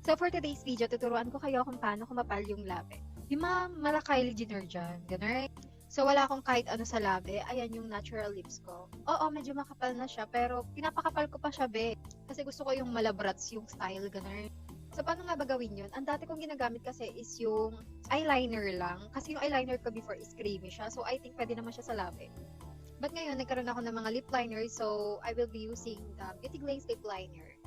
So for today's video, tuturuan ko kayo kung paano kumapal yung labi. Yung mga mala Kylie Jenner dyan, ganun. So wala akong kahit ano sa labi, ayan yung natural lips ko. Oo, medyo makapal na siya, pero pinapakapal ko pa siya, be. Kasi gusto ko yung malabrats yung style, ganun. So paano nga ba gawin yun? Ang dati kong ginagamit kasi is yung eyeliner lang. Kasi yung eyeliner ko before is creamy siya, so I think pwede naman siya sa labi. But ngayon, nagkaroon ako ng mga lip liner, so I will be using the Beauty Glaze lip liner.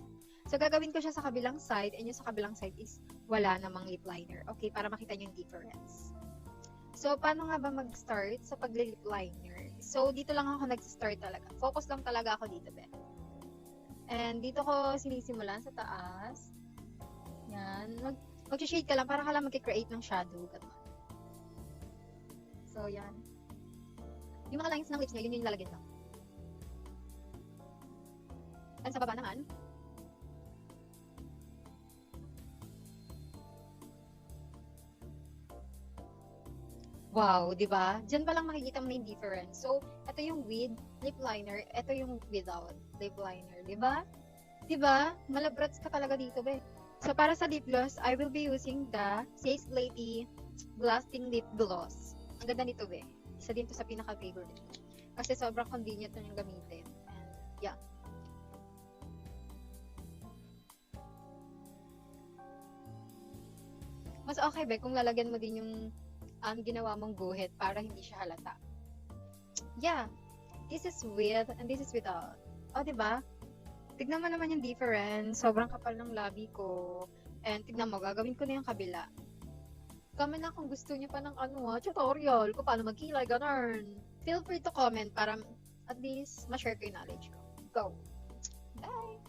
So, gagawin ko siya sa kabilang side, and yung sa kabilang side is wala namang lip liner. Okay, para makita nyo yung difference. So, paano nga ba mag-start sa pag-lip liner? So, dito lang ako nag-start talaga. Focus lang talaga ako dito, be. And dito ko sinisimulan sa taas. Yan. Mag-shade ka lang para ka lang mag-create ng shadow. Ganun. So, yan. Yung mga lines ng lips nyo, yun yung lalagyan lang. And sa baba naman, wow, di ba? Diyan pa lang makikita mo na yung difference. So, ito yung with lip liner, ito yung without lip liner, di ba? Di ba? Malabrats ka talaga dito, be. So, para sa lip gloss, I will be using the Says Lady Blasting Lip Gloss. Ang ganda nito, be. Isa din to sa pinaka-favorite. Kasi sobrang convenient na yung gamitin. And, yeah. Mas okay, be, kung lalagyan mo din yung ginawa mong guhit para hindi siya halata. Yeah, this is with and this is without. O, diba? Tignan mo naman yung difference. Sobrang kapal ng labi ko. And tignan mo, gagawin ko na yung kabila. Comment na kung gusto niyo pa ng tutorial kung paano magkilay, ganun. Feel free to comment para at least ma-share ko yung knowledge ko. Go! Bye!